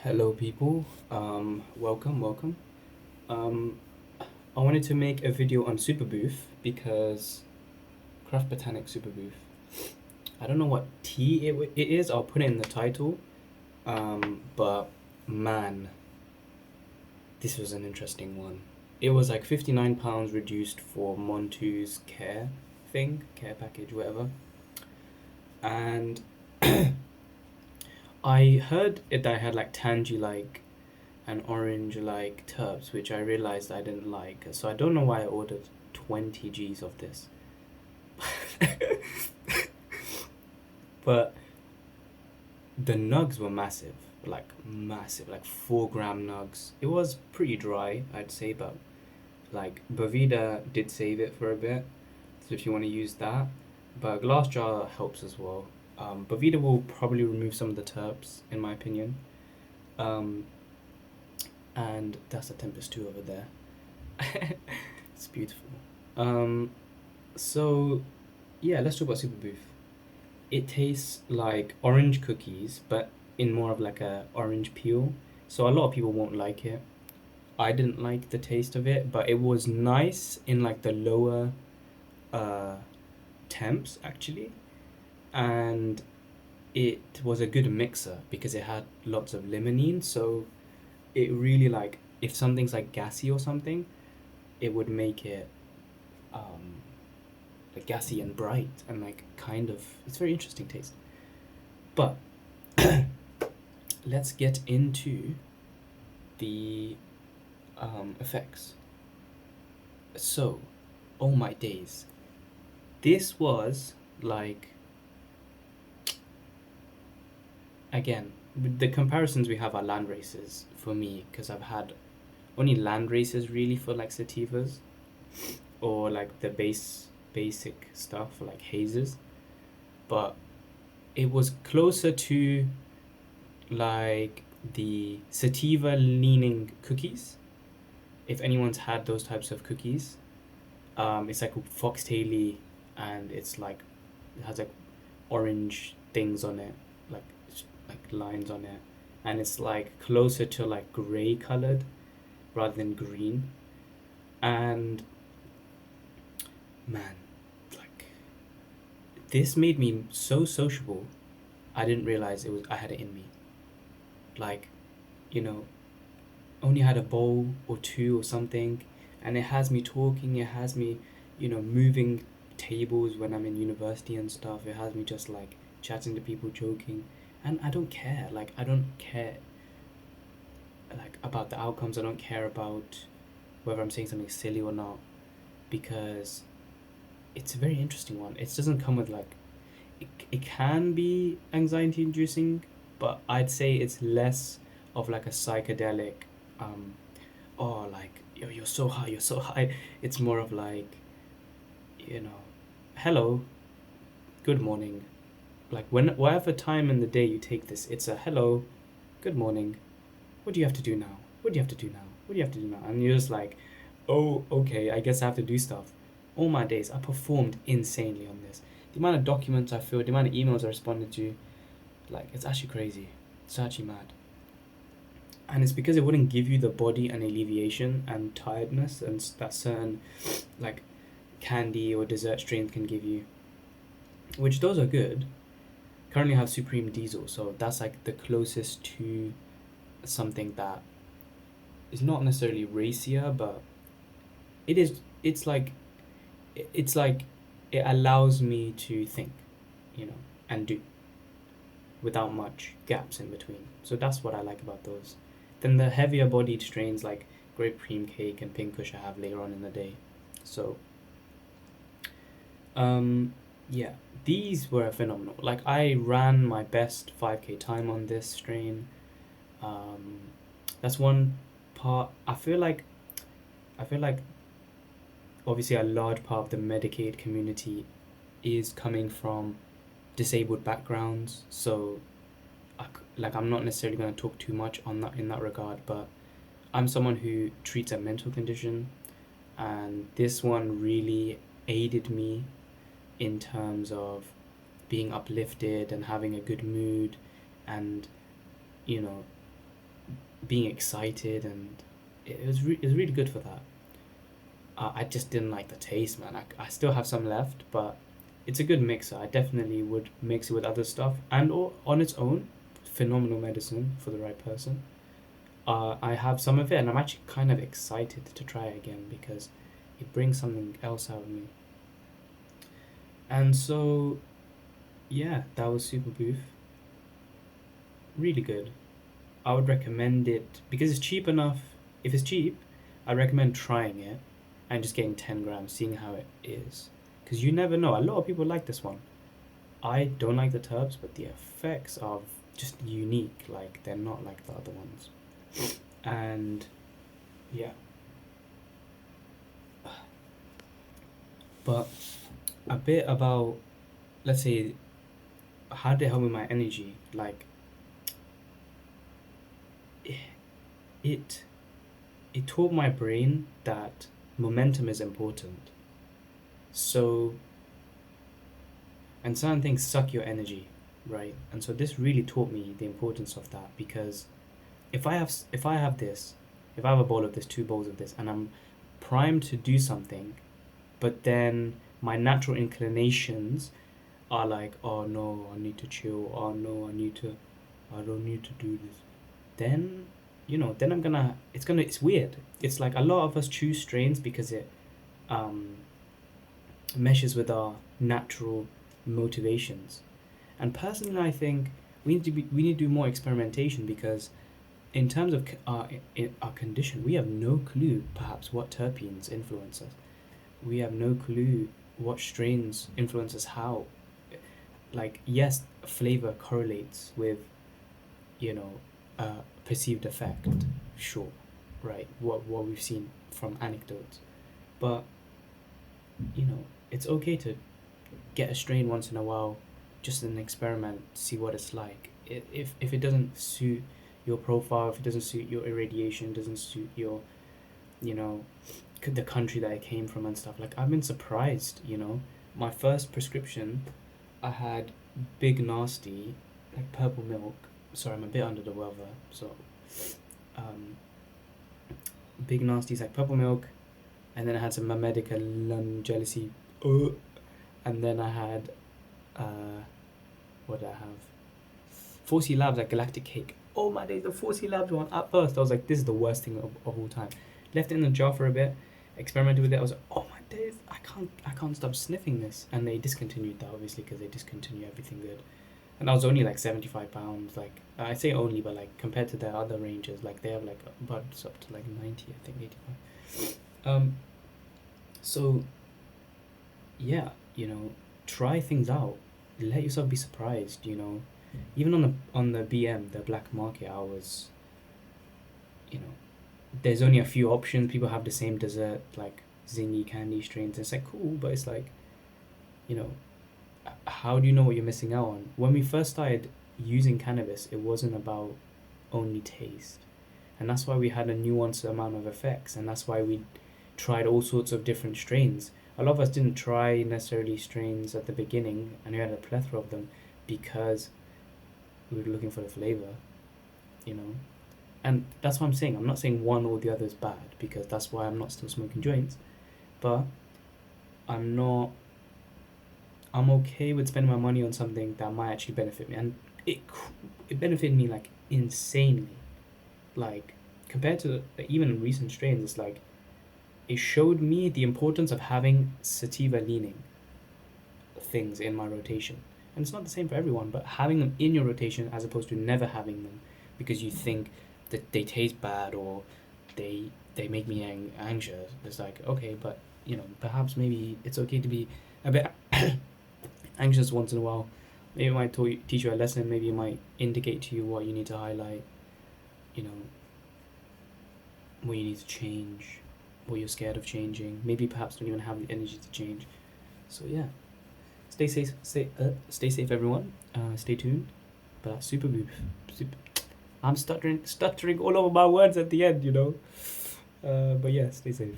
Hello, people. Welcome. Um, I wanted to make a video on Superboof because Craft Botanics Superboof. I don't know what it is. I'll put it in the title. But man, this was an interesting one. It was like £59 reduced for Montu's care package, whatever. And I heard it that I had like tangy like and orange like turps, which I realized I didn't like. So I don't know why I ordered 20 G's of this. But the nugs were massive, like 4 gram nugs. It was pretty dry, I'd say, but like Bavida did save it for a bit. So if you want to use that, but a glass jar helps as well. Bavida will probably remove some of the terps, in my opinion. Um, and that's a Tempest 2 over there. It's beautiful. Um, so yeah, let's talk about Superboof. It tastes like orange cookies, but in more of like a orange peel. So a lot of people won't like it. I didn't like the taste of it, but it was nice in like the lower uh temps actually, and it was a good mixer because it had lots of limonene. So it really like if something's like gassy or something, it would make it um like gassy and bright and like kind of it's very interesting taste. But let's get into the effects. So, oh my days, this was like again the comparisons we have are land races for me because I've had only land races really for like sativas or like the basic stuff for like hazes, but it was closer to like the sativa leaning cookies. If anyone's had those types of cookies, it's like foxtaily, and it's like it has like orange things on it, like like lines on it, and it's like closer to like gray colored rather than green. And man, like this made me so sociable. I didn't realize it was I had it in me. Like, you know, only had a bowl or two or something, and it has me talking. It has me, moving tables when I'm in university and stuff. It has me just like chatting to people, joking, and I don't care. Like I don't care like about the outcomes. I don't care about whether I'm saying something silly or not because it's a very interesting one. It doesn't come with like it can be anxiety inducing, but I'd say it's less of like a psychedelic um like you're so high, you're so high. It's more of like, you know, hello, good morning. Like whatever time in the day you take this, it's a hello, good morning. What do you have to do now? What do you have to do now? What do you have to do now? And you're just like, oh, okay, I guess I have to do stuff. All my days, I performed insanely on this. The amount of documents I filled, the amount of emails I responded to, like, it's actually crazy. It's actually mad. And it's because it wouldn't give you the body and alleviation and tiredness and that certain, like, candy or dessert strains can give you, which those are good. Currently I have Supreme Diesel, so that's like the closest to something that is not necessarily racier, but it is. It's like it allows me to think, and do without much gaps in between. So that's what I like about those. Then the heavier bodied strains like grape cream cake and pink kush I have later on in the day. So yeah, these were phenomenal. Like I ran my best 5K time on this strain. Um, that's one part. I feel like obviously a large part of the Medicaid community is coming from disabled backgrounds. So like I'm not necessarily going to talk too much on that in that regard, but I'm someone who treats a mental condition, and this one really aided me in terms of being uplifted and having a good mood, and you know being excited, and it was really good for that. I just didn't like the taste, man. I still have some left, but it's a good mixer. I definitely would mix it with other stuff, and or on its own, phenomenal medicine for the right person. I have some of it, and I'm actually kind of excited to try it again because it brings something else out of me. And so, yeah, that was Superboof. Really good. I would recommend it because it's cheap enough. If it's cheap, I recommend trying it and just getting 10 grams, seeing how it is. Because you never know. A lot of people like this one. I don't like the terps, but the effects are just unique. Like, they're not like the other ones. And yeah. But a bit about, let's say, how did it help with my energy? Like, it it taught my brain that momentum is important. So, and certain things suck your energy, right? And so this really taught me the importance of that because if I have this, if I have a bowl of this, two bowls of this, and I'm primed to do something, but then my natural inclinations are like, oh no, I need to chill. Oh no, I don't need to do this. Then, then it's weird. It's like a lot of us choose strains because it um, meshes with our natural motivations. And personally, I think we need to do more experimentation because in terms of our condition, we have no clue perhaps what terpenes influence us. We have no clue what strains influence us how. Like, yes, flavor correlates with, you know, perceived effect, sure, right? What we've seen from anecdotes. But, it's okay to get a strain once in a while, just an experiment, see what it's like. If it doesn't suit your profile, if it doesn't suit your irradiation, doesn't suit your, you know, the country that I came from and stuff. Like, I've been surprised, My first prescription, I had big nasty, like purple milk. Sorry, I'm a bit under the weather, so um, big nasties like purple milk, and then I had some Mamedica Lung Jealousy, and then I had what did I have? 4C Labs like Galactic Cake. Oh my days, the 4C Labs one. At first, I was like, this is the worst thing of all time. Left it in the jar for a bit, experimented with it. I was like, oh my days, I can't stop sniffing this. And they discontinued that obviously because they discontinue everything good. And that was only like £75. Like, I say only, but like compared to their other ranges, like they have like buds up to like 90, I think 85. So yeah, try things out. Let yourself be surprised. Even on the BM, the black market, I was, you know, there's only a few options. People have the same dessert, like zingy candy strains. It's like cool, but it's like, you know, how do you know what you're missing out on? When we first started using cannabis, it wasn't about only taste. And that's why we had a nuanced amount of effects. And that's why we tried all sorts of different strains. A lot of us didn't try necessarily strains at the beginning, and we had a plethora of them because we were looking for the flavor, you know. And that's what I'm saying. I'm not saying one or the other is bad because that's why I'm not still smoking joints. But I'm not. I'm okay with spending my money on something that might actually benefit me, and it benefited me like insanely. Like compared to even recent strains, it's like it showed me the importance of having sativa leaning things in my rotation. And it's not the same for everyone, but having them in your rotation as opposed to never having them because you think that they taste bad or they make me anxious. It's like, okay, but perhaps maybe it's okay to be a bit anxious once in a while. Maybe it might teach you a lesson. Maybe it might indicate to you what you need to highlight, what you need to change, what you're scared of changing. Maybe perhaps don't even have the energy to change. So yeah, stay safe. Stay safe, everyone. Stay tuned. But Superboof. I'm stuttering all over my words at the end, But yeah, stay safe.